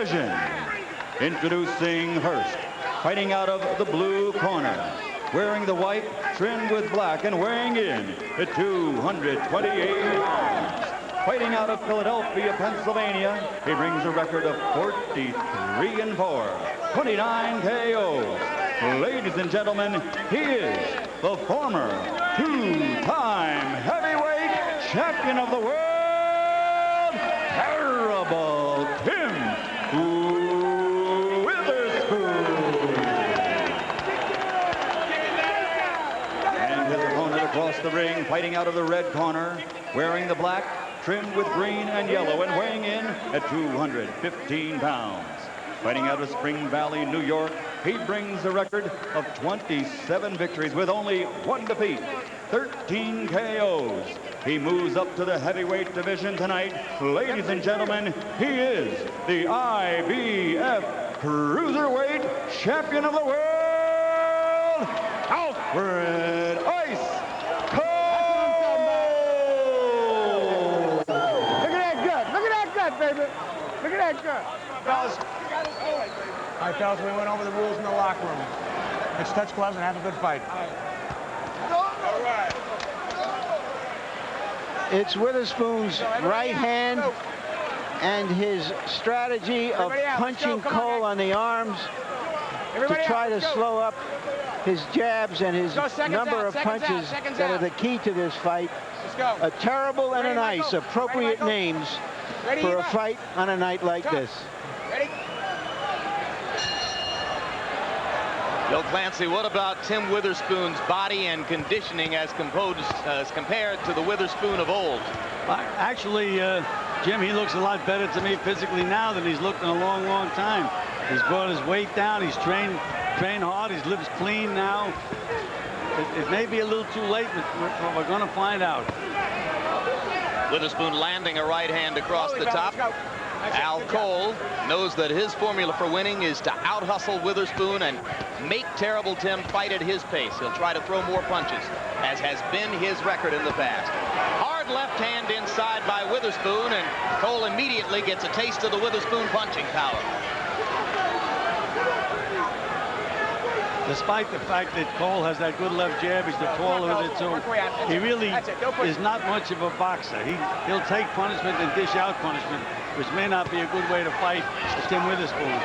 division. Introducing Hurst, fighting out of the blue corner, wearing the white trimmed with black and weighing in at 228 pounds. Fighting out of Philadelphia, Pennsylvania, he brings a record of 43-4, 29 KOs. Ladies and gentlemen, he is the former two-time heavyweight champion of the world, Terrible Tim Witherspoon. And his opponent across the ring, fighting out of the red corner, wearing the black, trimmed with green and yellow, and weighing in at 215 pounds. Fighting out of Spring Valley, New York, he brings a record of 27 victories with only 1 defeat, 13 KOs. He moves up to the heavyweight division tonight. Ladies and gentlemen, he is the IBF Cruiserweight Champion of the World, Alfred Ice Cole! Look at that gut. Look at that gut, baby. Look at that gut. Fellas. All right, fellas, we went over the rules in the locker room. Let's touch gloves and have a good fight. All right. It's Witherspoon's right hand and his strategy of punching Cole on the arms to try to slow up his jabs and his number of punches that are the key to this fight. A Terrible and an Ice, appropriate names for a fight on a night like this. Ready? Bill Clancy, what about Tim Witherspoon's body and conditioning as compared to the Witherspoon of old? Actually, Jim, he looks a lot better to me physically now than he's looked in a long, long time. He's brought his weight down. He's trained hard. His lips clean now. It may be a little too late, but we're going to find out. Witherspoon landing a right hand across the top. Al Cole knows that his formula for winning is to out-hustle Witherspoon and make Terrible Tim fight at his pace. He'll try to throw more punches, as has been his record in the past. Hard left hand inside by Witherspoon, and Cole immediately gets a taste of the Witherspoon punching power. Despite the fact that Cole has that good left jab, he's the taller of the two. He really is not much of a boxer. He'll take punishment and dish out punishment, which may not be a good way to fight Tim Witherspoon.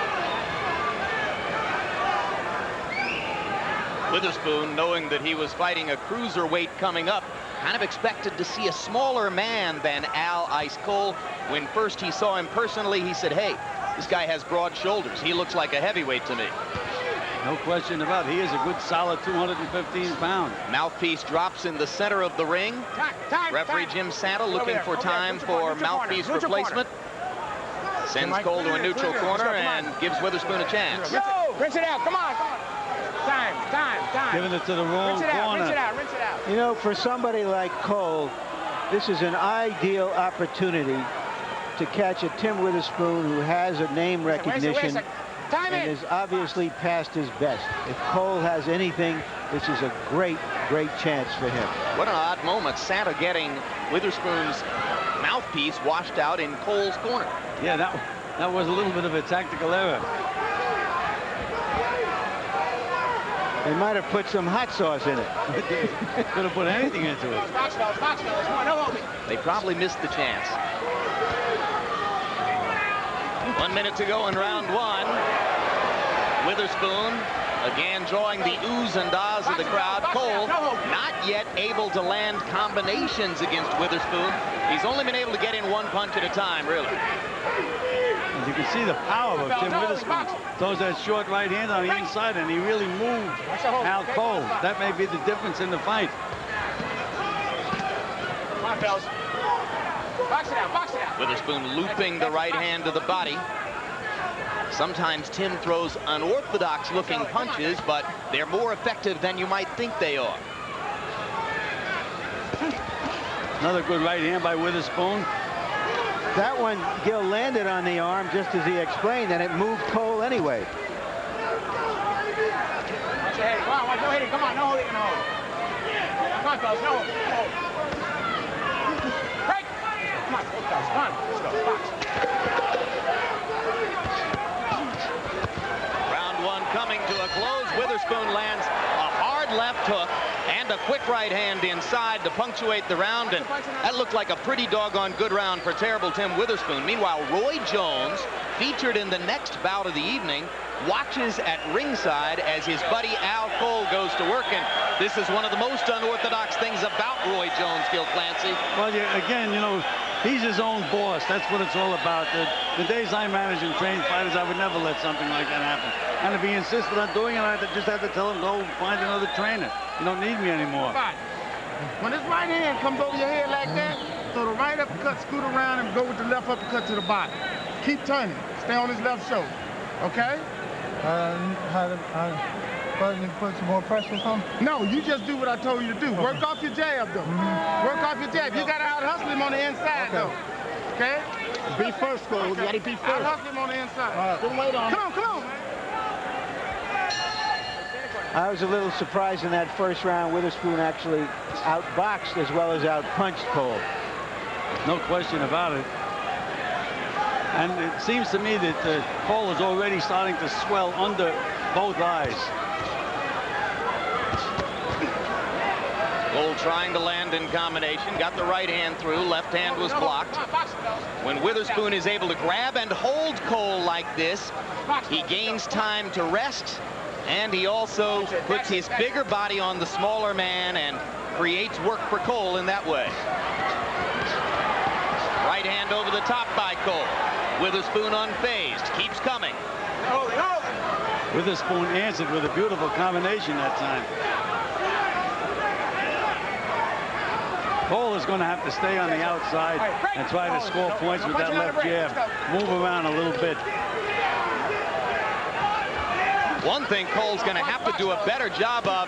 Witherspoon, knowing that he was fighting a cruiserweight coming up, kind of expected to see a smaller man than Al Ice Cole. When first he saw him personally, he said, hey, this guy has broad shoulders. He looks like a heavyweight to me. No question about it. He is a good, solid 215 pounds. Mouthpiece drops in the center of the ring. Referee Jim Santa looking for time for mouthpiece replacement. Sends Cole to a neutral corner and gives Witherspoon a chance. Rinse it out. Come on. Time. Giving it to the wrong corner. Rinse it out. You know, for somebody like Cole, this is an ideal opportunity to catch a Tim Witherspoon who has a name recognition and is obviously past his best. If Cole has anything, this is a great, great chance for him. What an odd moment. Santa getting Witherspoon's mouthpiece washed out in Cole's corner. Yeah, that was a little bit of a tactical error. They might have put some hot sauce in it. Could have put anything into it. They probably missed the chance. 1 minute to go in round one. Witherspoon again drawing the oohs and ahs of the crowd. Cole not yet able to land combinations against Witherspoon. He's only been able to get in one punch at a time, really. As you can see the power of Tim Witherspoon. Throws that short right hand on the inside, and he really moved Al Cole. That may be the difference in the fight. Come on, fellas. Box it out. Witherspoon looping the right hand to the body. Sometimes Tim throws unorthodox looking punches, but they're more effective than you might think they are. Another good right hand by Witherspoon. That one, Gil, landed on the arm just as he explained, and it moved Cole anyway. Watch your head. Come on, no hitting. Come on, no holding. No. Come on, fellas. No. Break. Come on, fellas. Come on. Let's go. Box. quick right hand inside to punctuate the round, and that looked like a pretty doggone good round for terrible Tim Witherspoon. Meanwhile, Roy Jones, featured in the next bout of the evening, watches at ringside as his buddy Al Cole goes to work, and this is one of the most unorthodox things about Roy Jones, Gil Clancy. Well, yeah, again, you know, he's his own boss. That's what it's all about. The days I managed and trained fighters, I would never let something like that happen. And if he insisted on doing it, I just had to tell him, go find another trainer. You don't need me anymore. When this right hand comes over your head like that, throw the right uppercut, scoot around, and go with the left uppercut to the body. Keep turning. Stay on his left shoulder. Okay? Put some more pressure on him? No, you just do what I told you to do. Work off your jab, though. Work off your jab. You got to out-hustle him on the inside, though. Okay? Be first, Cole. You got to be first. Out-hustle him on the inside. All right. Don't wait on him. Come on, man. I was a little surprised in that first round. Witherspoon actually outboxed as well as outpunched Cole. No question about it. And it seems to me that Cole is already starting to swell under both eyes. Cole trying to land in combination, got the right hand through, left hand was blocked. When Witherspoon is able to grab and hold Cole like this, he gains time to rest, and he also puts his bigger body on the smaller man and creates work for Cole in that way. Right hand over the top by Cole. Witherspoon unfazed, keeps coming. Witherspoon answered with a beautiful combination that time. Cole is going to have to stay on the outside and try to score points with that left jab. Move around a little bit. One thing Cole's going to have to do a better job of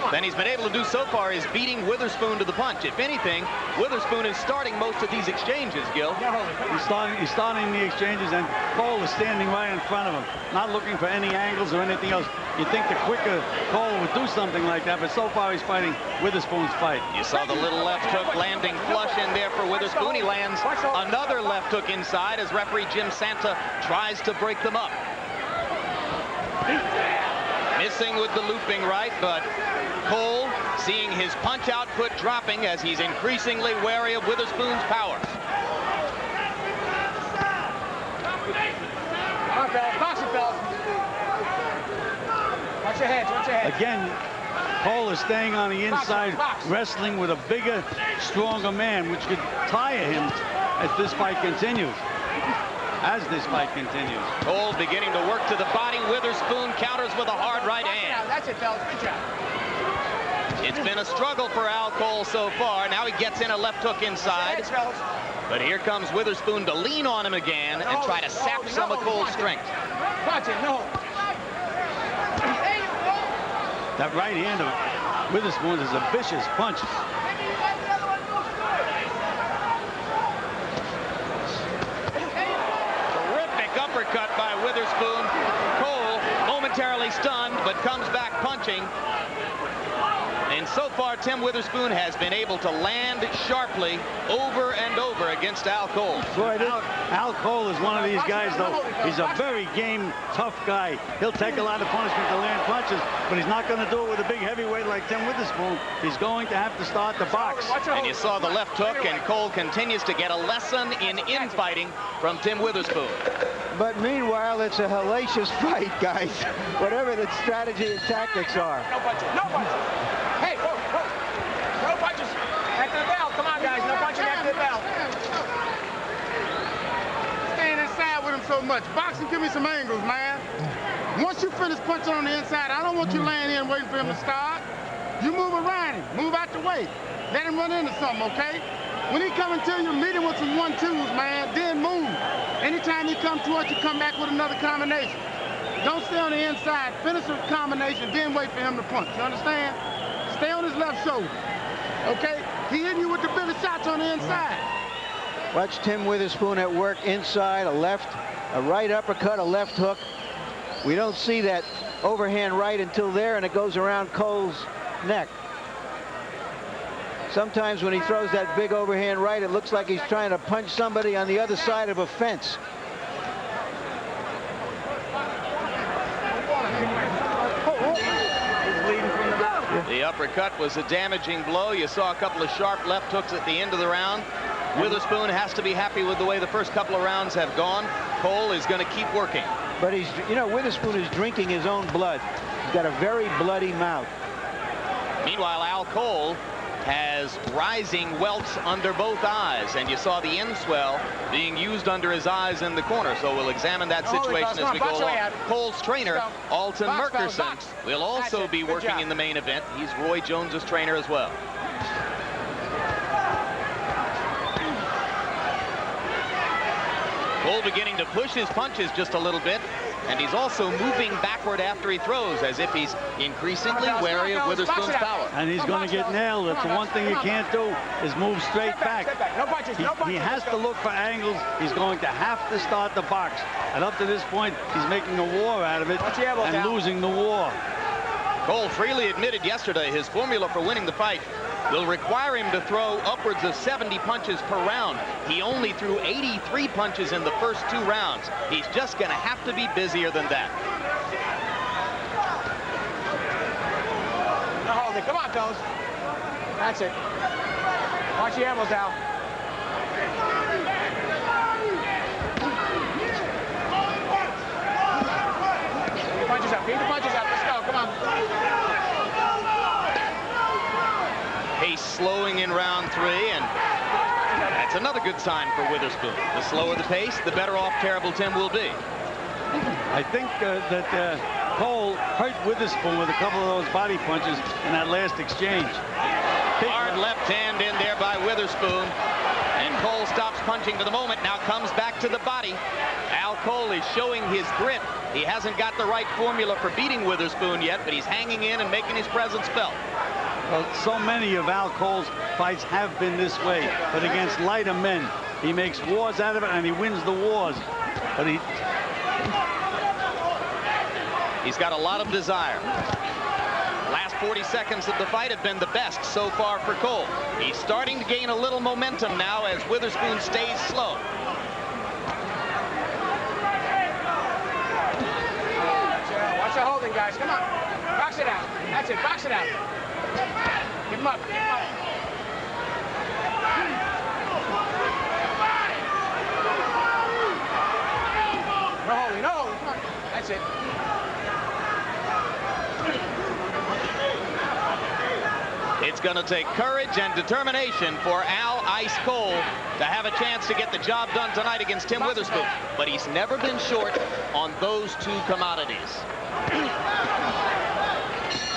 than he's been able to do so far is beating Witherspoon to the punch. If anything, Witherspoon is starting most of these exchanges, Gil. He's starting the exchanges, and Cole is standing right in front of him, not looking for any angles or anything else. You'd think the quicker Cole would do something like that, but so far he's fighting Witherspoon's fight. You saw the little left hook landing flush in there for Witherspoon. He lands another left hook inside as referee Jim Santa tries to break them up. Missing with the looping right, but Cole seeing his punch output dropping as he's increasingly wary of Witherspoon's power. Watch your head, watch your head. Again, Cole is staying on the inside, wrestling with a bigger, stronger man, which could tire him as this fight continues. Cole beginning to work to the body. Witherspoon counters with a hard right hand. That's it, fellas. Good job. It's been a struggle for Al Cole so far. Now he gets in a left hook inside. But here comes Witherspoon to lean on him again and try to sap some of Cole's strength. Watch it, no. That right hand of Witherspoon is a vicious punch. Uppercut by Witherspoon. Cole momentarily stunned, but comes back punching. And so far, Tim Witherspoon has been able to land sharply over and over against Al Cole. Boy, Al Cole is one of these guys, though. He's a very game, tough guy. He'll take a lot of punishment to land punches, but he's not going to do it with a big heavyweight like Tim Witherspoon. He's going to have to start the box. And you saw the left hook, and Cole continues to get a lesson in infighting from Tim Witherspoon. But meanwhile, it's a hellacious fight, guys. Whatever the strategy and tactics are. No punches, no punches. Hey, whoa, whoa. No punches. After the bell. Come on, guys. No punching after the bell. Staying inside with him so much. Boxing, give me some angles, man. Once you finish punching on the inside, I don't want you laying here and waiting for him to start. You move around him. Move out the way. Let him run into something, okay? When he coming to you, meet him with some 1-2s, man. Then move. Anytime he come towards you, come back with another combination. Don't stay on the inside. Finish the combination, then wait for him to punch. You understand? Stay on his left shoulder. Okay? He hitting you with the bigger shots on the inside. Watch Tim Witherspoon at work inside, a right uppercut, a left hook. We don't see that overhand right until there, and it goes around Cole's neck. Sometimes when he throws that big overhand right, it looks like he's trying to punch somebody on the other side of a fence. He's leading from the back. The uppercut was a damaging blow. You saw a couple of sharp left hooks at the end of the round. Witherspoon has to be happy with the way the first couple of rounds have gone. Cole is going to keep working. But he's, you know, Witherspoon is drinking his own blood. He's got a very bloody mouth. Meanwhile, Al Cole has rising welts under both eyes, and you saw the end swell being used under his eyes in the corner. So we'll examine that situation as we go along. Cole's trainer, Alton Merkerson, will also be working in the main event. He's Roy Jones's trainer as well. Cole beginning to push his punches just a little bit, and he's also moving backward after he throws, as if he's increasingly wary of Witherspoon's power. And he's going to get nailed. That's the one thing you can't do, is move straight back. He has to look for angles. He's going to have to start the box. And up to this point, he's making a war out of it and losing the war. Cole freely admitted yesterday his formula for winning the fight will require him to throw upwards of 70 punches per round. He only threw 83 punches in the first 2 rounds. He's just going to have to be busier than that. No holding. Come on, fellas. That's it. Watch your elbows, Al. Keep the punches up. Keep the punches up. Let's go. Come on. Pace slowing in round 3, and that's another good sign for Witherspoon. The slower the pace, the better off Terrible Tim will be. I think that Cole hurt Witherspoon with a couple of those body punches in that last exchange. Hard left hand in there by Witherspoon, and Cole stops punching for the moment. Now comes back to the body. Al Cole is showing his grit. He hasn't got the right formula for beating Witherspoon yet, but he's hanging in and making his presence felt. Well, so many of Al Cole's fights have been this way, but against lighter men, he makes wars out of it and he wins the wars. But he's got a lot of desire. Last 40 seconds of the fight have been the best so far for Cole. He's starting to gain a little momentum now as Witherspoon stays slow. Watch your holding, guys. Come on. Box it out. That's it. Box it out. Keep him up. Keep him up. No holding. No holding. Come on. That's it. It's going to take courage and determination for Al Ice Cole to have a chance to get the job done tonight against Tim Witherspoon. But he's never been short on those 2 commodities.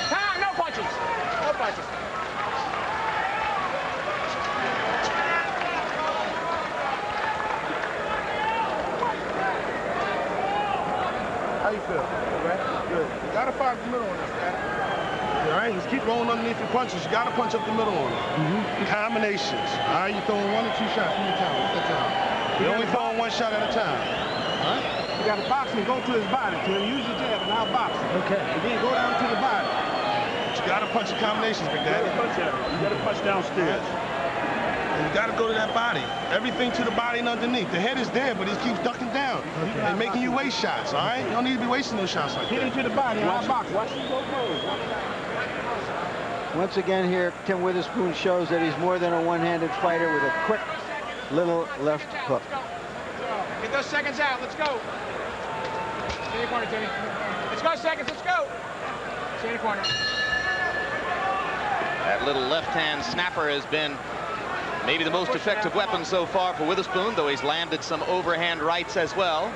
Time. No punches. No punches. How you feel? Good. You gotta fight the middle on this, man. All right, just keep rolling underneath your punches. You gotta punch up the middle on it. Combinations. All right, you're throwing 1 or 2 shots at a time. What's that time? You're only throwing 1 shot at a time. All right? You gotta box him, go to his body. Tim, use your jab and now box him. Okay. And then go down to the body. But you gotta punch the combinations, Big Daddy. You gotta punch downstairs. And you gotta go to that body. Everything to the body and underneath. The head is there, but he keeps ducking down. Okay. And making you waste shots, all right? You don't need to be wasting those shots like that. Hit him to the body and I'll box him. Watch him go close. Once again here, Tim Witherspoon shows that he's more than a one-handed fighter with a quick little left hook. Get those seconds out. Let's go. Stay in your corner, Timmy. Let's go, seconds. Let's go. Stay in your corner. That little left-hand snapper has been maybe the most effective weapon so far for Witherspoon, though he's landed some overhand rights as well.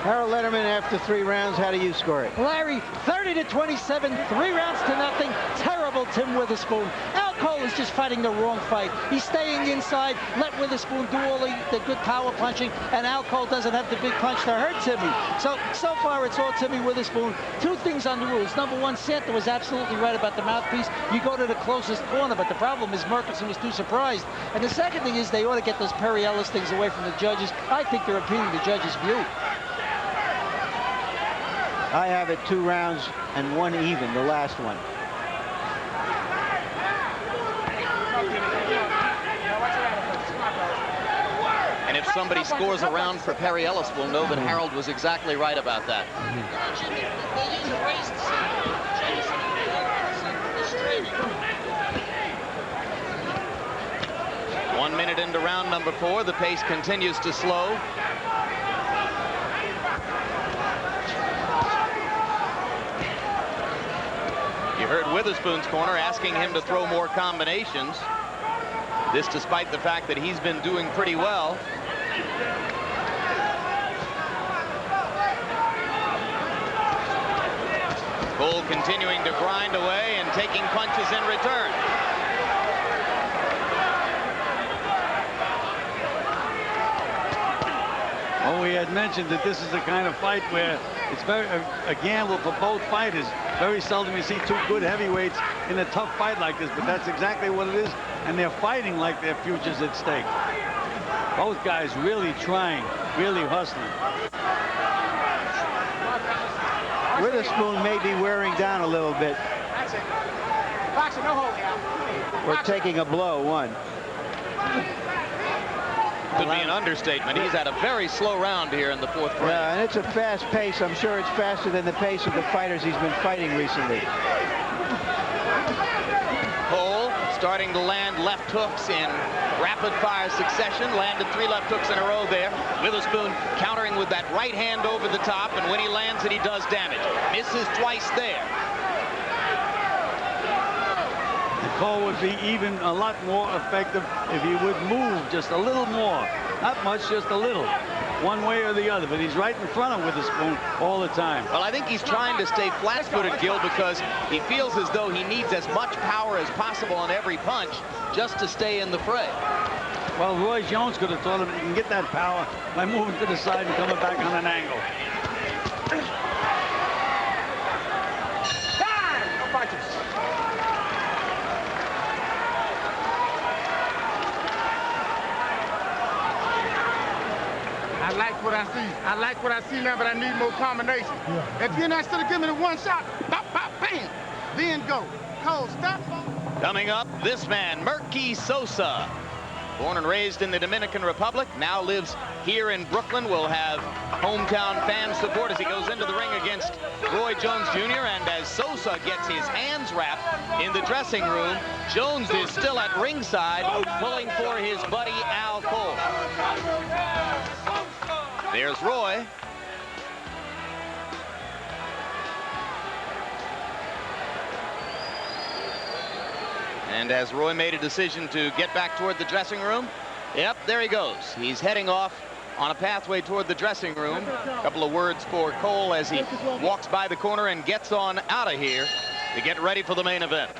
Harold Letterman, after 3 rounds, how do you score it? Larry, 30-27, 3 rounds to nothing. Terrible Tim Witherspoon. Al Cole is just fighting the wrong fight. He's staying inside. Let Witherspoon do all the good power punching, and Al Cole doesn't have the big punch to hurt Timmy. So far, it's all Timmy Witherspoon. 2 things on the rules. Number 1, Santa was absolutely right about the mouthpiece. You go to the closest corner, but the problem is Merkerson was too surprised. And the second thing is they ought to get those Perry Ellis things away from the judges. I think they're impeding the judges' view. I have it 2 rounds and 1 even, the last one. And if somebody scores a round for Perry Ellis, we'll know that Harold was exactly right about that. minute into round number 4. The pace continues to slow. You heard Witherspoon's corner asking him to throw more combinations. This despite the fact that he's been doing pretty well. Cole continuing to grind away and taking punches in return. Oh, we had mentioned that this is the kind of fight where it's a gamble for both fighters. Very seldom you see two good heavyweights in a tough fight like this, but that's exactly what it is, and they're fighting like their future's at stake. Both guys really trying, really hustling. Witherspoon may be wearing down a little bit. That's it. Boxing, no holding out. Or taking a blow, one. Could be an understatement. He's had a very slow round here in the 4th frame. Yeah, and it's a fast pace. I'm sure it's faster than the pace of the fighters he's been fighting recently. Cole starting to land left hooks in rapid-fire succession. Landed 3 left hooks in a row there. Witherspoon countering with that right hand over the top, and when he lands it, he does damage. Misses twice there. Cole would be even a lot more effective if he would move just a little more. Not much, just a little. One way or the other, but he's right in front of Witherspoon all the time. Well, I think he's trying to stay flat-footed, Gil, because he feels as though he needs as much power as possible on every punch just to stay in the fray. Well, Roy Jones could have told him you can get that power by moving to the side and coming back on an angle. Time! No punches. I like what I see. I like what I see now, but I need more combinations. If you're not still giving me the one shot, pop, pop, bam, then go. Cole, stop. Coming up, this man, Murky Sosa. Born and raised in the Dominican Republic, now lives here in Brooklyn. Will have hometown fan support as he goes into the ring against Roy Jones Jr. And as Sosa gets his hands wrapped in the dressing room, Jones is still at ringside pulling for his buddy Al Cole. There's Roy. And as Roy made a decision to get back toward the dressing room, yep, there he goes. He's heading off on a pathway toward the dressing room. A couple of words for Cole as he walks by the corner and gets on out of here to get ready for the main event.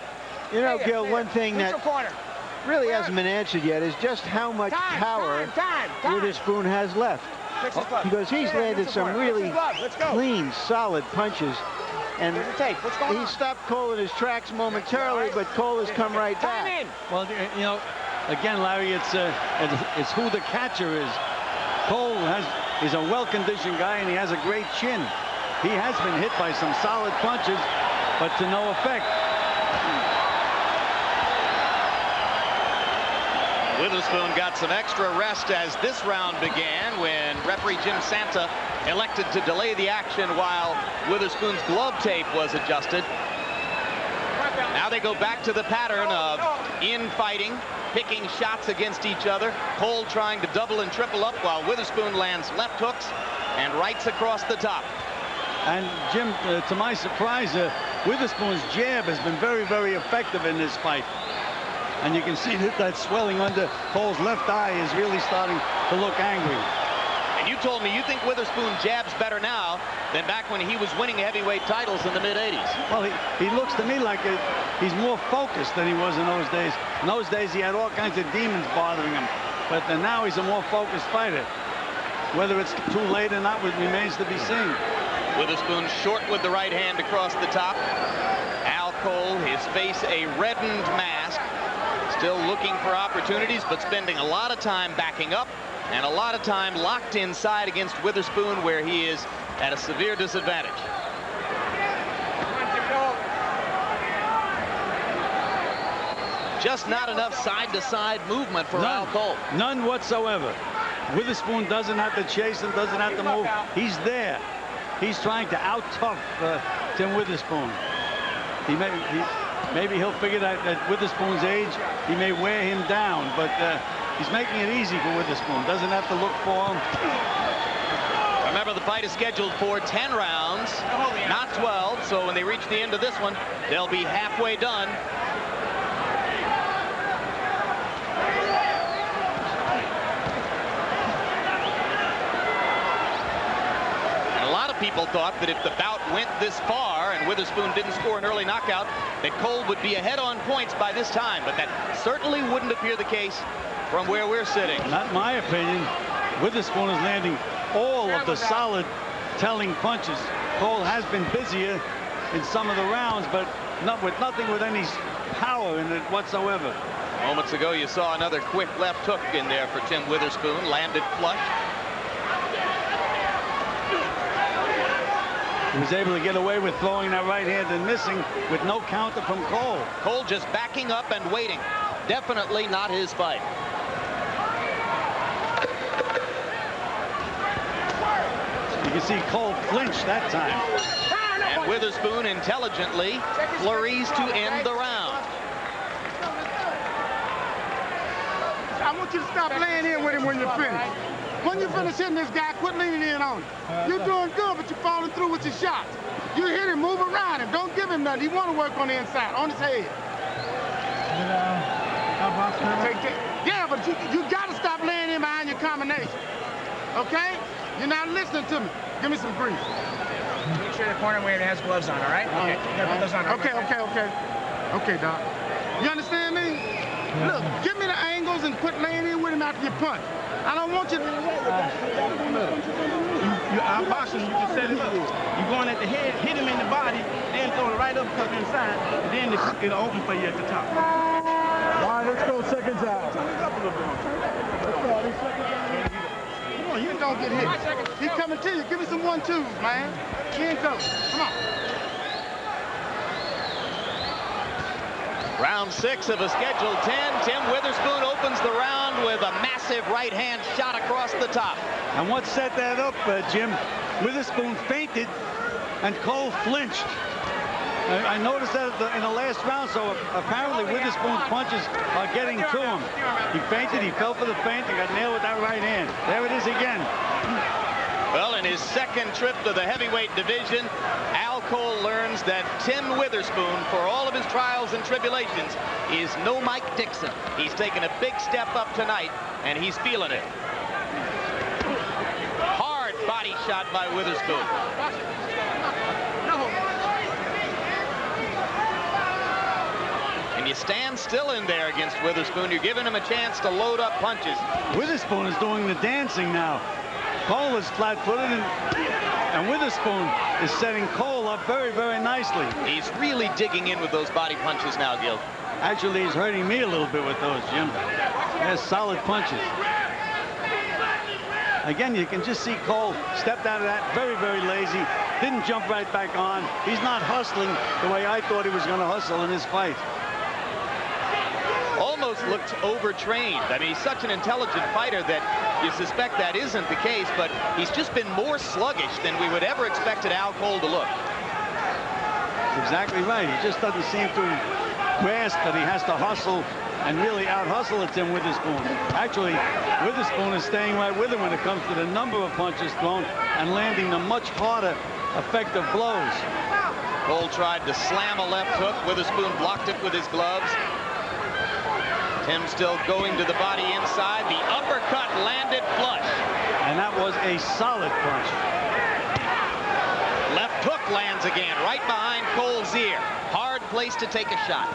You know, Gil, one thing that really hasn't been answered yet is just how much power Witherspoon has left. Because he's landed some really clean, solid punches. And he stopped Cole in his tracks momentarily, but Cole has come right back. Well, you know, again, Larry, it's who the catcher is. Cole is a well-conditioned guy, and he has a great chin. He has been hit by some solid punches, but to no effect. Witherspoon got some extra rest as this round began when referee Jim Santa elected to delay the action while Witherspoon's glove tape was adjusted. Now they go back to the pattern of infighting, picking shots against each other. Cole trying to double and triple up while Witherspoon lands left hooks and rights across the top. And Jim, to my surprise, Witherspoon's jab has been very, very effective in this fight. And you can see that swelling under Cole's left eye is really starting to look angry. And you told me you think Witherspoon jabs better now than back when he was winning heavyweight titles in the mid-'80s. Well, he looks to me like he's more focused than he was in those days. In those days, he had all kinds of demons bothering him. But now he's a more focused fighter. Whether it's too late or not remains to be seen. Witherspoon short with the right hand across the top. Al Cole, his face a reddened mask. Still looking for opportunities, but spending a lot of time backing up and a lot of time locked inside against Witherspoon, where he is at a severe disadvantage. Just not enough side-to-side movement for Al Cole. None whatsoever. Witherspoon doesn't have to chase him, doesn't have to move. He's there. He's trying to out-tough Tim Witherspoon. Maybe he'll figure that at Witherspoon's age, he may wear him down, but He's making it easy for Witherspoon. Doesn't have to look for him. Remember, the fight is scheduled for 10 rounds, not 12. So when they reach the end of this one, they'll be halfway done. People thought that if the bout went this far and Witherspoon didn't score an early knockout, that Cole would be ahead on points by this time, but that certainly wouldn't appear the case from where we're sitting. Not my opinion. Witherspoon is landing all of the solid telling punches. Cole has been busier in some of the rounds, but nothing with any power in it whatsoever. Moments ago, you saw another quick left hook in there for Tim Witherspoon, landed flush. He was able to get away with throwing that right hand and missing with no counter from Cole. Cole just backing up and waiting. Definitely not his fight. You can see Cole flinch that time. And Witherspoon intelligently flurries to end the round. I want you to stop laying in with him when you're finished. When you finish hitting this guy, quit leaning in on him. You're doing good, but you're falling through with your shots. You hit him, move around him. Don't give him nothing. He want to work on the inside, on his head. Yeah, but you got to stop laying in behind your combination. Okay? You're not listening to me. Give me some grief. Make sure the corner weight has gloves on, all right? Okay. You gotta put those on. Okay. Okay, Doc. You understand me? Look, give me the angles and quit laying in with him after you punch. I don't want you to... I'm boxing, you can set it up. You're going at the head, hit him in the body, then throw the right uppercut inside, and then it'll open for you at the top. All right, let's go seconds out. Come on, you don't get hit. He's coming to you. Give me some 1-2s, man. Hands up. Come on. Round 6 of a scheduled 10. Tim Witherspoon opens the round with a massive right hand shot across the top. And what set that up, Jim? Witherspoon feinted and Cole flinched. I noticed that in the last round, so apparently Witherspoon's punches are getting to him. He feinted, he fell for the feint, and got nailed with that right hand. There it is again. Well, in his second trip to the heavyweight division, Al Cole learns that Tim Witherspoon, for all of his trials and tribulations, is no Mike Dixon. He's taken a big step up tonight, and he's feeling it. Hard body shot by Witherspoon. And you stand still in there against Witherspoon. You're giving him a chance to load up punches. Witherspoon is doing the dancing now. Cole is flat-footed, and Witherspoon is setting Cole up very, very nicely. He's really digging in with those body punches now, Gil. Actually, he's hurting me a little bit with those, Jim. There's solid punches. Again, you can just see Cole stepped out of that very, very lazy. Didn't jump right back on. He's not hustling the way I thought he was going to hustle in this fight. Almost looked overtrained. I mean, he's such an intelligent fighter that you suspect that isn't the case, but he's just been more sluggish than we would ever expected Al Cole to look. Exactly right. He just doesn't seem to grasp that he has to hustle and really out-hustle at Tim Witherspoon. Actually, Witherspoon is staying right with him when it comes to the number of punches thrown and landing the much harder, effective blows. Cole tried to slam a left hook. Witherspoon blocked it with his gloves. Tim still going to the body inside. The uppercut landed flush. And that was a solid punch. Left hook lands again, right behind Cole's ear. Hard place to take a shot.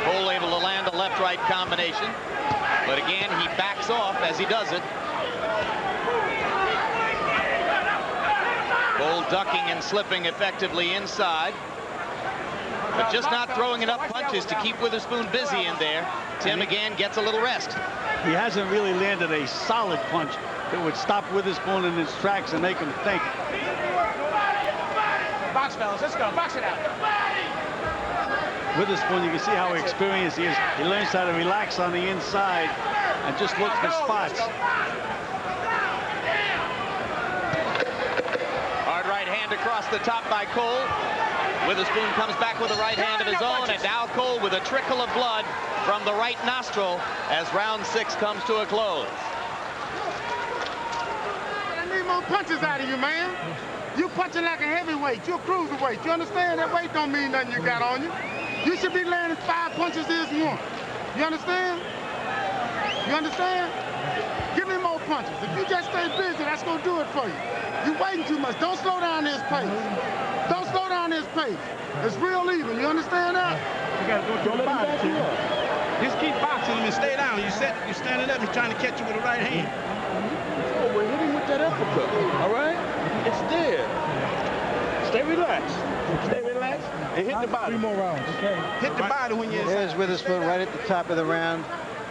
Cole able to land a left-right combination. But again, he backs off as he does it. Cole ducking and slipping effectively inside. But just not throwing enough punches to keep Witherspoon busy in there. Tim again gets a little rest. He hasn't really landed a solid punch that would stop Witherspoon in his tracks and make him think. Box, fellas, let's go. Box it out. Witherspoon, you can see how experienced he is. He learns how to relax on the inside and just look for spots. Hard right hand across the top by Cole. Witherspoon comes back with a right hand of his own, and now Cole with a trickle of blood from the right nostril as round 6 comes to a close. I need more punches out of you, man. You punching like a heavyweight. You're a cruiserweight. You understand? That weight don't mean nothing you got on you. You should be landing 5 punches this one. You understand? You understand? Give me more punches. If you just stay busy, that's going to do it for you. You're waiting too much. Don't slow down this pace. Don't slow down this pace. It's real even. You understand that? You got to go to the body, too. Just keep boxing him and stay down. You're standing up. He's trying to catch you with the right hand. Oh, well, hit him with that uppercut. All right? It's there. Stay relaxed. Stay relaxed and hit the body. 3 more rounds. Okay. Hit the body when you're inside. There's Witherspoon right at the top of the round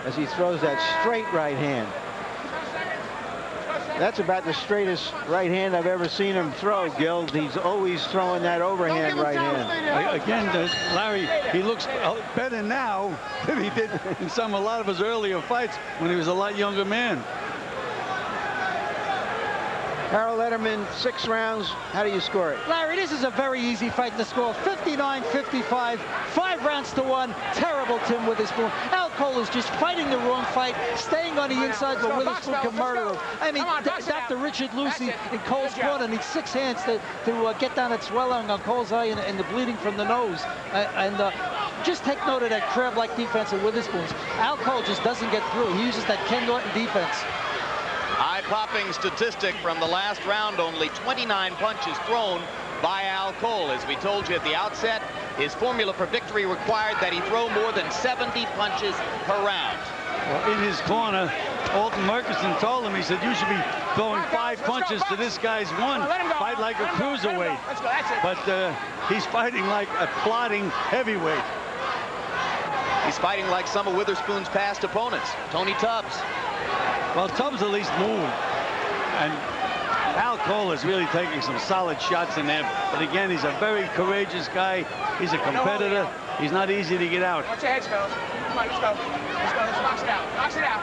as he throws that straight right hand. That's about the straightest right hand I've ever seen him throw, Gil. He's always throwing that overhand right hand. Again, Larry, he looks better now than he did in a lot of his earlier fights when he was a lot younger man. Harold Letterman, 6 rounds. How do you score it? Larry, this is a very easy fight to score. 59-55, 5 rounds to 1. Terrible Tim Witherspoon. Al Cole is just fighting the wrong fight, staying on the inside, but Witherspoon can murder him. I mean, Dr. Richard Lucy in Cole's corner needs 6 hands to get down that swelling on Cole's eye and the bleeding from the nose. Just take note of that crab-like defense of Witherspoon's. Al Cole just doesn't get through. He uses that Ken Norton defense. Eye-popping statistic from the last round, only 29 punches thrown by Al Cole. As we told you at the outset, his formula for victory required that he throw more than 70 punches per round. Well, in his corner, Alton Murchison told him, he said, you should be throwing 5 punches to this guy's 1. Fight like a cruiserweight. But he's fighting like a plodding heavyweight. He's fighting like some of Witherspoon's past opponents. Tony Tubbs. Well, Tubbs at least moved. And Al Cole is really taking some solid shots in there. But again, he's a very courageous guy. He's a competitor. He's not easy to get out. Watch your heads, fellas. Come on, let's go. Let's go. Let's box it out. Box it out.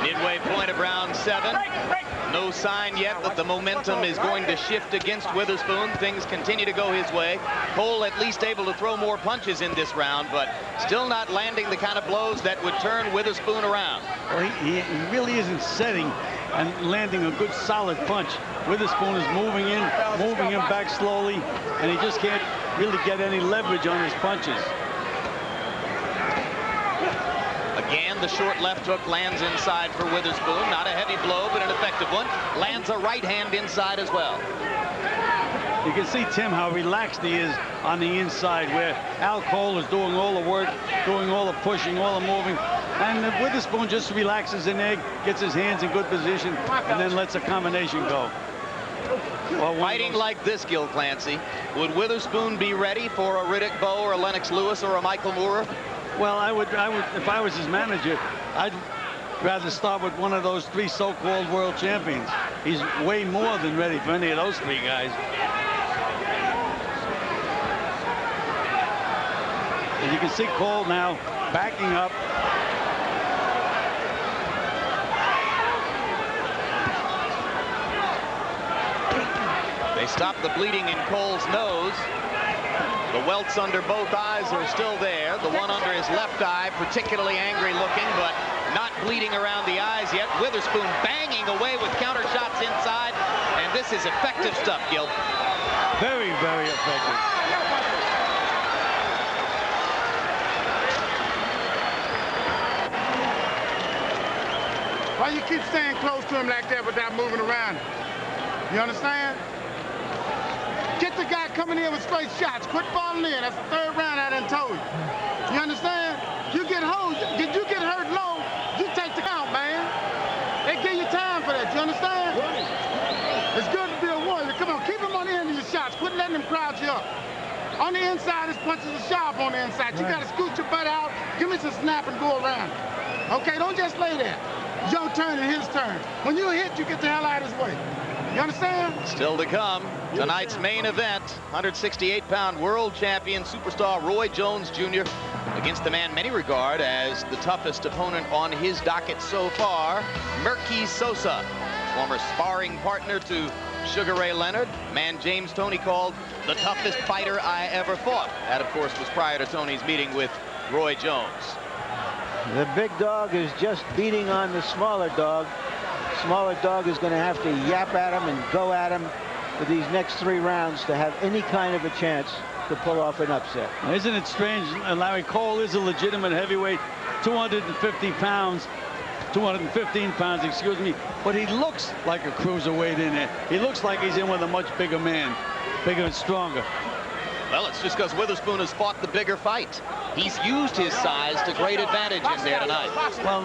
Midway point of round 7. No sign yet that the momentum is going to shift against Witherspoon. Things continue to go his way. Cole at least able to throw more punches in this round, but still not landing the kind of blows that would turn Witherspoon around. Well, he really isn't setting and landing a good solid punch. Witherspoon is moving him back slowly, and he just can't really get any leverage on his punches. Again, the short left hook lands inside for Witherspoon. Not a heavy blow, but an effective one. Lands a right hand inside as well. You can see, Tim, how relaxed he is on the inside, where Al Cole is doing all the work, doing all the pushing, all the moving. And Witherspoon just relaxes in there, gets his hands in good position, and then lets a combination go. Well, fighting like this, Gil Clancy, would Witherspoon be ready for a Riddick Bowe or a Lennox Lewis or a Michael Moore? Well, I would, if I was his manager, I'd rather start with one of those 3 so-called world champions. He's way more than ready for any of those 3 guys. And you can see Cole now backing up. They stop the bleeding in Cole's nose. The welts under both eyes are still there. The one under his left eye, particularly angry looking, but not bleeding around the eyes yet. Witherspoon banging away with counter shots inside, and this is effective stuff, Gil. Very, very effective. Why you keep staying close to him like that without moving around? You understand? Get the guy coming in with straight shots. Quit falling in. That's the 3rd round I done told you. You understand? You get hurt. Did you get hurt low? You take the count, man. They give you time for that. You understand? It's good to be a warrior. Come on, keep him on the end of your shots. Quit letting him crowd you up. On the inside, his punches are sharp on the inside. You got to scoot your butt out. Give me some snap and go around. Okay, don't just lay there. Your turn and his turn. When you hit, you get the hell out of his way. You understand? Still to come, tonight's main event, 168-pound world champion superstar Roy Jones Jr. against the man many regard as the toughest opponent on his docket so far, Murky Sosa, former sparring partner to Sugar Ray Leonard, man James Toney called the toughest fighter I ever fought. That, of course, was prior to Toney's meeting with Roy Jones. The big dog is just beating on the smaller dog. Smaller dog is going to have to yap at him and go at him for these next 3 rounds to have any kind of a chance to pull off an upset. Isn't it strange? Larry, Cole is a legitimate heavyweight, 250 pounds. 215 pounds, excuse me, but he looks like a cruiserweight in there. He looks like he's in with a much bigger man, bigger and stronger. Well, it's just because Witherspoon has fought the bigger fight. He's used his size to great advantage in there tonight. Well,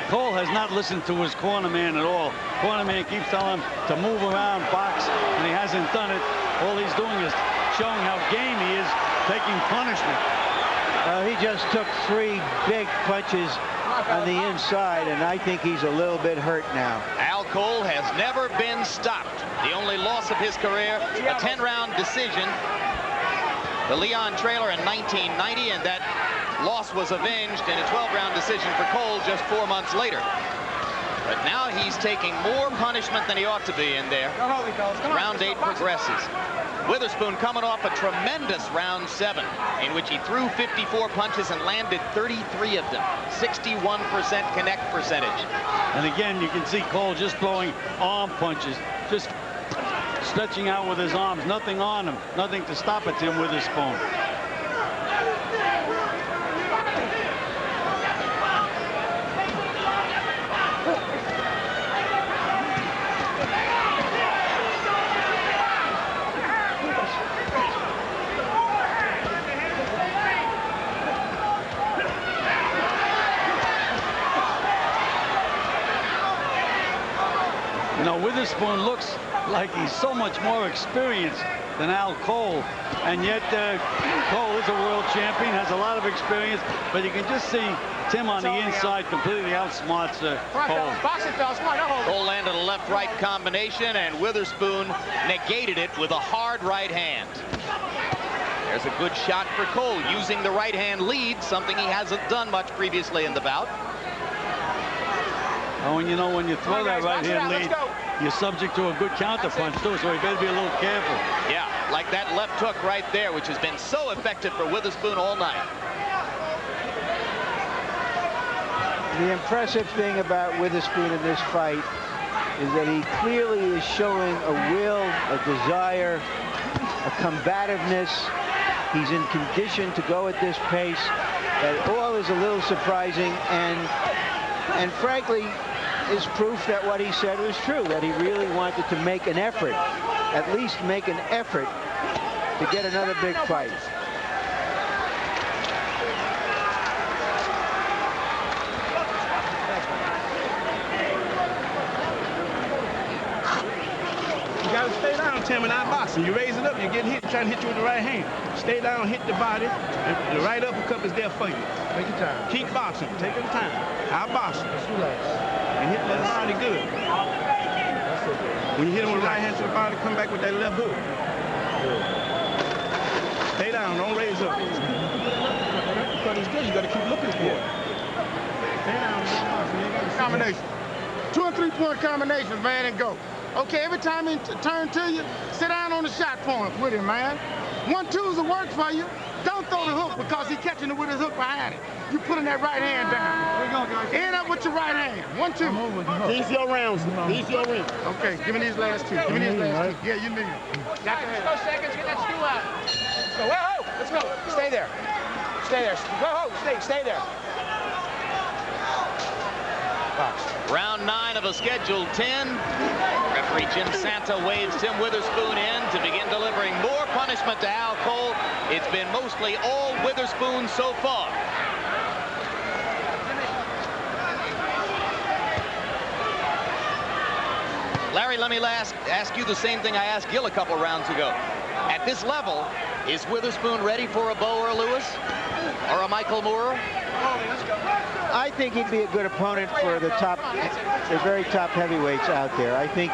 Cole has not listened to his corner man at all. Corner man keeps telling him to move around, box, and he hasn't done it. All he's doing is showing how game he is, taking punishment. He just took 3 big punches on the inside, and I think he's a little bit hurt now. Al Cole has never been stopped. The only loss of his career, a 10-round decision, the Leon Trailer in 1990, and that loss was avenged in a 12-round decision for Cole just 4 months later. But now he's taking more punishment than he ought to be in there. Round 8 progresses. Witherspoon coming off a tremendous round 7 in which he threw 54 punches and landed 33 of them. 61% connect percentage. And again, you can see Cole just throwing arm punches, just stretching out with his arms, nothing on him, nothing to stop at Tim Witherspoon. Witherspoon looks like he's so much more experienced than Al Cole, and yet Cole is a world champion, has a lot of experience, but you can just see Tim on the inside completely outsmarts Cole. Cole landed a left-right combination, and Witherspoon negated it with a hard right hand. There's a good shot for Cole, using the right hand lead, something he hasn't done much previously in the bout. Oh, and you know, when you throw that right hand lead, you're subject to a good counter punch too, so you better be a little careful. Yeah, like that left hook right there, which has been so effective for Witherspoon all night. The impressive thing about Witherspoon in this fight is that he clearly is showing a will, a desire, a combativeness. He's in condition to go at this pace. That all is a little surprising, and frankly, is proof that what he said was true, that he really wanted to make an effort, at least make an effort to get another big fight. You gotta stay down, Tim, and not boxing. You raise it up, you get hit, trying to hit you with the right hand. Stay down, hit the body, and the right uppercut is there for you. Take your time. Keep boxing, take your time. I'll box you. And hit that body good. When you hit him with the right hand to the body, come back with that left hook. Stay down, don't raise up. But it's good, you gotta keep looking for it. Stay down, Combination. 2 and 3 point combinations, man, and go. Okay, every time he turn to you, sit down on the shot point with him, man. 1-2s will work for you. Don't throw the hook because he's catching it with his hook behind it. You putting that right hand down. There you go, guys. End up with your right hand. 1-2. These your rounds. These your rings. Okay, give me these last 2. Give me these last 2. Yeah, you need them. Got to go seconds. Get that stew out. Let's go. Whoa, let's go. Stay there. Stay there. Whoa, stay there. Box. Round 9 of a scheduled 10. Referee Jim Santa waves Tim Witherspoon in to begin delivering more punishment to Al Cole. It's been mostly all Witherspoon so far. Larry, let me ask you the same thing I asked Gil a couple rounds ago. At this level, is Witherspoon ready for a Bo or a Lewis or a Michael Moore? I think he'd be a good opponent for the very top heavyweights out there. I think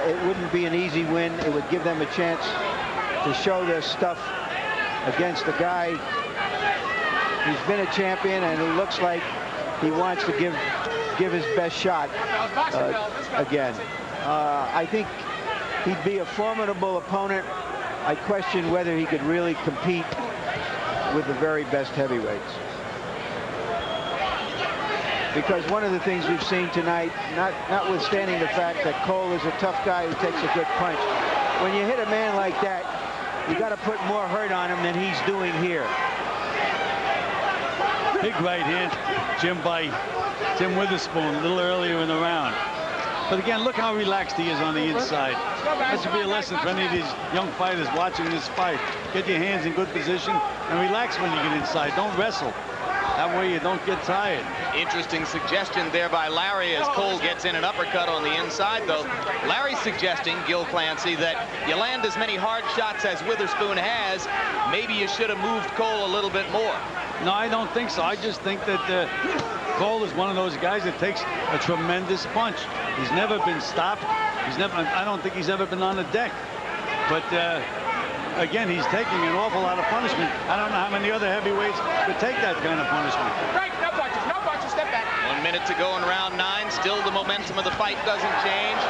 it wouldn't be an easy win. It would give them a chance to show their stuff against a guy He's been a champion, and it looks like he wants to give his best shot again. I think he'd be a formidable opponent. I question whether he could really compete with the very best heavyweights. Because one of the things we've seen tonight, notwithstanding the fact that Cole is a tough guy who takes a good punch, when you hit a man like that, you got to put more hurt on him than he's doing here. Big right hand, Jim, by Tim Witherspoon a little earlier in the round. But again, look how relaxed he is on the inside. That should be a lesson for any of these young fighters watching this fight. Get your hands in good position and relax when you get inside. Don't wrestle. That way you don't get tired. Interesting suggestion there by Larry as Cole gets in an uppercut on the inside, though. Larry's suggesting, Gil Clancy, that you land as many hard shots as Witherspoon has. Maybe you should have moved Cole a little bit more. No, I don't think so. I just think that Cole is one of those guys that takes a tremendous punch. He's never been stopped. I don't think he's ever been on the deck. But again, he's taking an awful lot of punishment. I don't know how many other heavyweights could take that kind of punishment. Right, no punches, step back. 1 minute to go in round 9. Still the momentum of the fight doesn't change.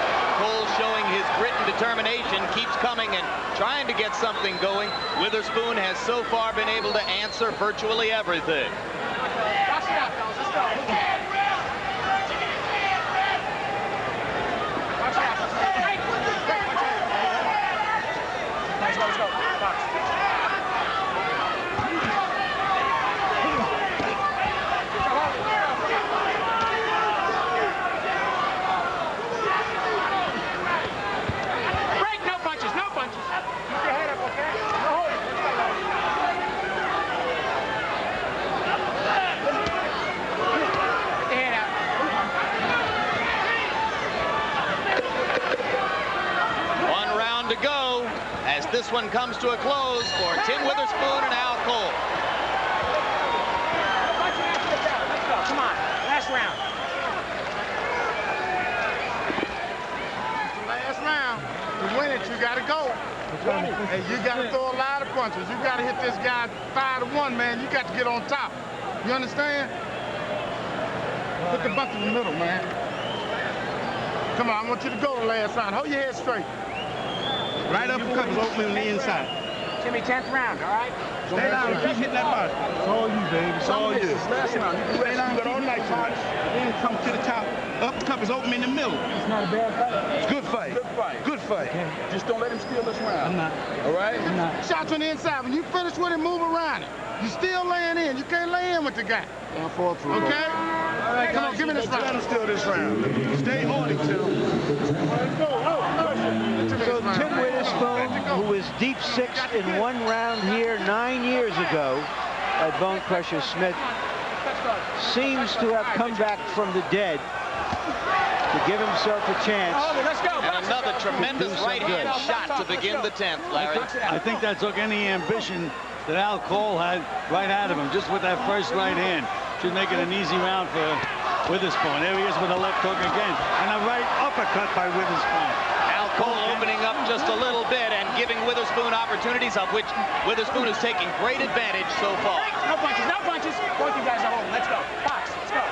Cole showing his grit and determination, keeps coming and trying to get something going. Witherspoon has so far been able to answer virtually everything. Box it out, fellas, let's go. Box it out, right. Let's go, box. This one comes to a close for Tim Witherspoon and Al Cole. Let's go. Come on. Last round. Last round. To win it, you got to go. Hey, you got to throw a lot of punches. You got to hit this guy 5-1, man. You got to get on top. You understand? Put the buck in the middle, man. Come on, I want you to go the last round. Hold your head straight. Right uppercut was open on the inside. Jimmy, 10th round, all right? Stay down and keep hitting that body. It's all you, baby. It's all you. Last round. You can Stay down, got all night tonight. Then come to the top. Uppercut is open in the middle. It's not a bad fight. It's good fight. Good fight. Good fight. Okay. Just don't let him steal this round. I'm not. All right? I'm not. Shots on the inside. When you finish with it, move around it. You still laying in. You can't lay in with the guy. I'll fall through. Okay? All right, come on, give me this round. Let him steal this round. Stay on it, Tim. Let's go. So Tim Witherspoon, who was deep 6 in 1 round here 9 years ago by Bone Crusher Smith, seems to have come back from the dead to give himself a chance. And another tremendous right-hand shot to begin the 10th, Larry. I think that took any ambition that Al Cole had right out of him, just with that first right hand. Should make it an easy round for Witherspoon. There he is with a left hook again. And a right uppercut by Witherspoon. Al Cole opening up just a little bit and giving Witherspoon opportunities, of which Witherspoon is taking great advantage so far. No punches, no punches. Both you guys are holding. Let's go. Box, let's go.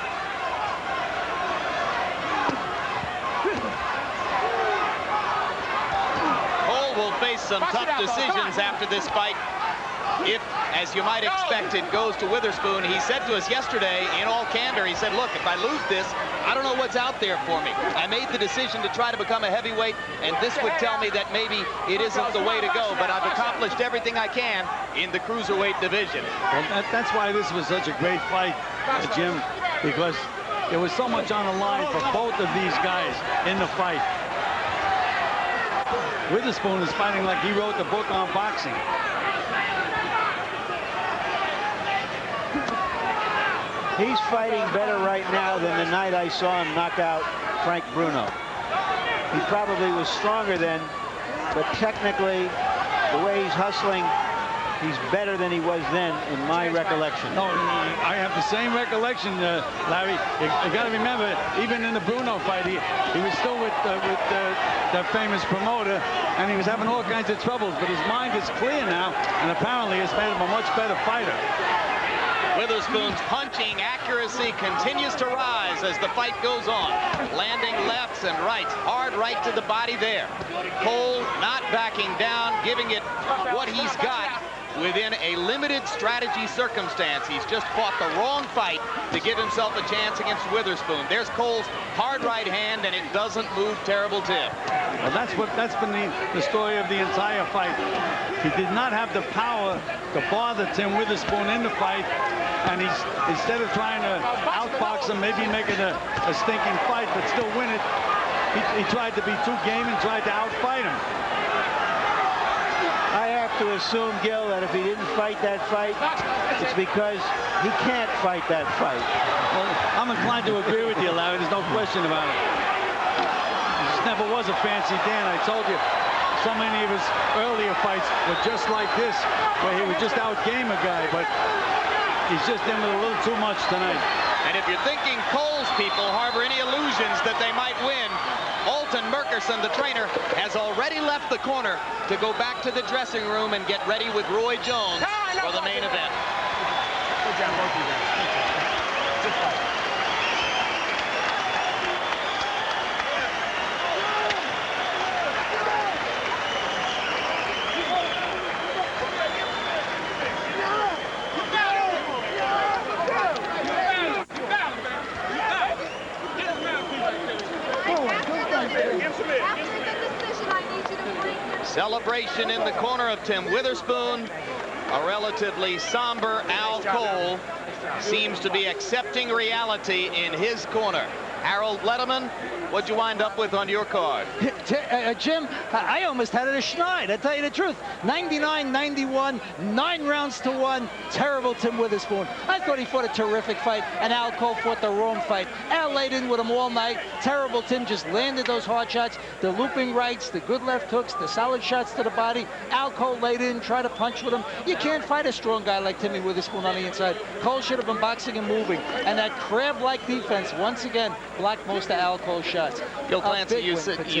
Cole will face some tough decisions after this fight. If, as you might expect, it goes to Witherspoon. He said to us yesterday, in all candor, he said, look, if I lose this, I don't know what's out there for me. I made the decision to try to become a heavyweight, and this would tell me that maybe it isn't the way to go, but I've accomplished everything I can in the cruiserweight division. Well, that's why this was such a great fight, Jim, because there was so much on the line for both of these guys in the fight. Witherspoon is fighting like he wrote the book on boxing. He's fighting better right now than the night I saw him knock out Frank Bruno. He probably was stronger then, but technically, the way he's hustling, he's better than he was then, in my recollection. No, I have the same recollection, Larry. You got to remember, even in the Bruno fight, he was still with the famous promoter, and he was having all kinds of troubles, but his mind is clear now, and apparently it's made him a much better fighter. Witherspoon's punching accuracy continues to rise as the fight goes on. Landing lefts and rights. Hard right to the body there. Cole not backing down, giving it what he's got within a limited strategy circumstance. He's just fought the wrong fight to give himself a chance against Witherspoon. There's Cole's hard right hand, and it doesn't move Terrible Tim. Well, that's been the story of the entire fight. He did not have the power to bother Tim Witherspoon in the fight, and he's, instead of trying to outbox him, maybe make it a stinking fight, but still win it, he tried to be too game and tried to outfight him. I have to assume, Gil, that if he didn't fight that fight, it's because he can't fight that fight. Well, I'm inclined to agree with you, Larry. There's no question about it. He just never was a fancy Dan. I told you, so many of his earlier fights were just like this, where he would just outgame a guy, but he's just in with a little too much tonight. And if you're thinking Cole's people harbor any illusions that they might win, Alton Murkerson, the trainer, has already left the corner to go back to the dressing room and get ready with Roy Jones for the main event. Good job, both of you guys. Good fight. Celebration in the corner of Tim Witherspoon. A relatively somber Al Cole seems to be accepting reality in his corner. Harold Letterman, what'd you wind up with on your card? Jim, I almost had it a schneid, I tell you the truth. 99-91, 9 rounds to 1. Terrible Tim Witherspoon. I thought he fought a terrific fight, and Al Cole fought the wrong fight. Al laid in with him all night. Terrible Tim just landed those hard shots, the looping rights, the good left hooks, the solid shots to the body. Al Cole laid in, tried to punch with him. You can't fight a strong guy like Timmy Witherspoon on the inside. Cole should have been boxing and moving, and that crab-like defense, once again, blocked most of Al Cole's shots. Gil Clancy, you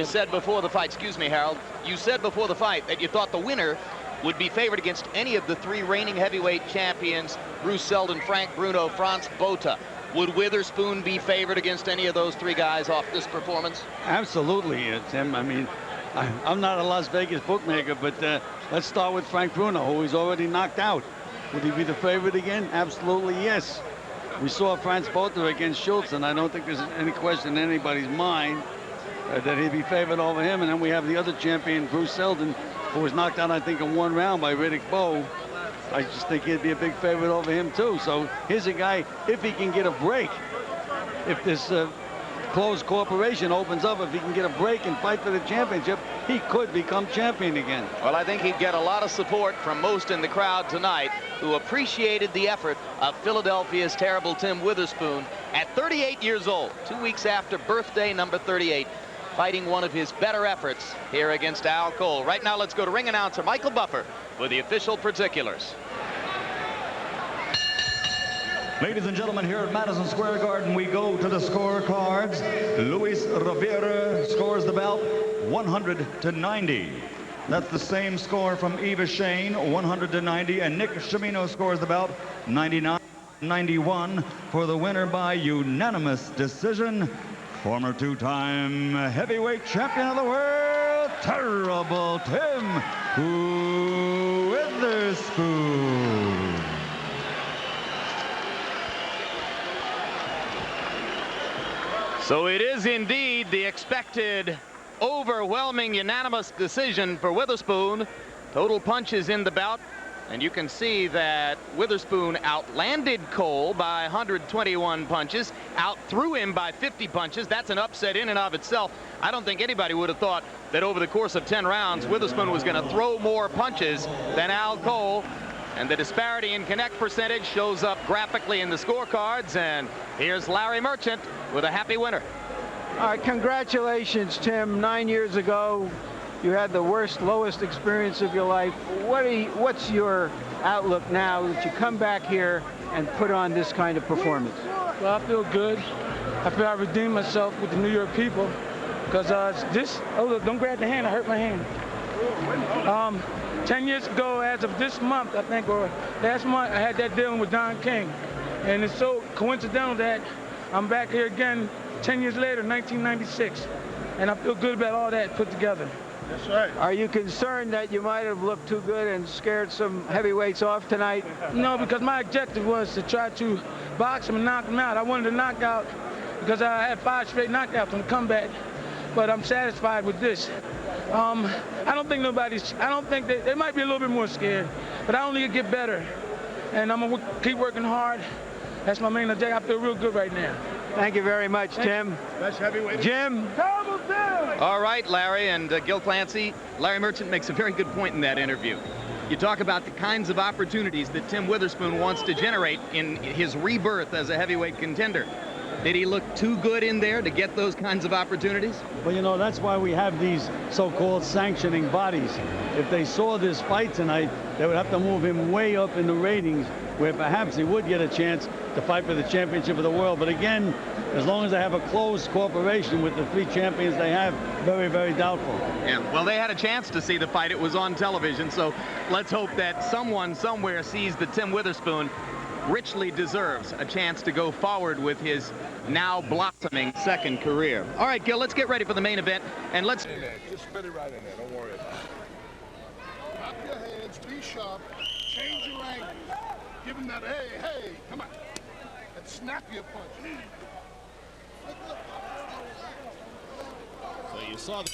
said before the fight, excuse me, Harold, you said before the fight that you thought the winner would be favored against any of the 3 reigning heavyweight champions, Bruce Seldon, Frank Bruno, Franz Botha. Would Witherspoon be favored against any of those 3 guys off this performance? Absolutely, Tim. I mean, I'm not a Las Vegas bookmaker, but let's start with Frank Bruno, who he's already knocked out. Would he be the favorite again? Absolutely, yes. We saw Franz Botha against Schultz, and I don't think there's any question in anybody's mind that he'd be favored over him. And then we have the other champion, Bruce Seldon, who was knocked out, I think, in 1 round by Riddick Bowe. I just think he'd be a big favorite over him, too. So here's a guy, if he can get a break, if this closed corporation opens up, if he can get a break and fight for the championship, he could become champion again. Well, I think he'd get a lot of support from most in the crowd tonight who appreciated the effort of Philadelphia's terrible Tim Witherspoon at 38 years old, 2 weeks after birthday number 38, fighting one of his better efforts here against Al Cole. Right now, let's go to ring announcer Michael Buffer with the official particulars. Ladies and gentlemen, here at Madison Square Garden, we go to the scorecards. Luis Rivera scores the bout 100-90. That's the same score from Eva Shane, 100-90, and Nick Shimino scores the bout 99-91 for the winner by unanimous decision. Former 2-time heavyweight champion of the world, Terrible Tim Witherspoon. So it is indeed the expected overwhelming unanimous decision for Witherspoon. Total punches in the bout, and you can see that Witherspoon outlanded Cole by 121 punches, outthrew him by 50 punches. That's an upset in and of itself. I don't think anybody would have thought that over the course of 10 rounds Witherspoon was going to throw more punches than Al Cole. And the disparity in connect percentage shows up graphically in the scorecards. And here's Larry Merchant with a happy winner. All right, congratulations, Tim. 9 years ago, you had the worst, lowest experience of your life. What's your outlook now that you come back here and put on this kind of performance? Well, I feel good. I feel I redeemed myself with the New York people. Because oh, look, don't grab the hand, I hurt my hand. 10 years ago, as of this month, I think, or last month, I had that dealing with Don King. And it's so coincidental that I'm back here again 10 years later, 1996. And I feel good about all that put together. That's right. Are you concerned that you might have looked too good and scared some heavyweights off tonight? No, because my objective was to try to box him and knock him out. I wanted to knock out because I had 5 straight knockouts on the comeback. But I'm satisfied with this. I don't think they might be a little bit more scared, but I only get better. And I'm gonna keep working hard. That's my main objective. I feel real good right now. Thank you very much, Tim. That's heavyweight. Jim. All right, Larry and Gil Clancy. Larry Merchant makes a very good point in that interview. You talk about the kinds of opportunities that Tim Witherspoon wants to generate in his rebirth as a heavyweight contender. Did he look too good in there to get those kinds of opportunities? Well, you know, that's why we have these so-called sanctioning bodies. If they saw this fight tonight, they would have to move him way up in the ratings, where perhaps he would get a chance to fight for the championship of the world. But again, as long as they have a close cooperation with the 3 champions they have, very, very doubtful. Yeah, well, they had a chance to see the fight. It was on television, so let's hope that someone somewhere sees that Tim Witherspoon richly deserves a chance to go forward with his now blossoming second career. All right, Gil, let's get ready for the main event, and let's... Just spit it right in there. Don't worry about it. Drop your hands, be sharp, change your angle. Give him that, hey, come on. And snap your punch. So you saw the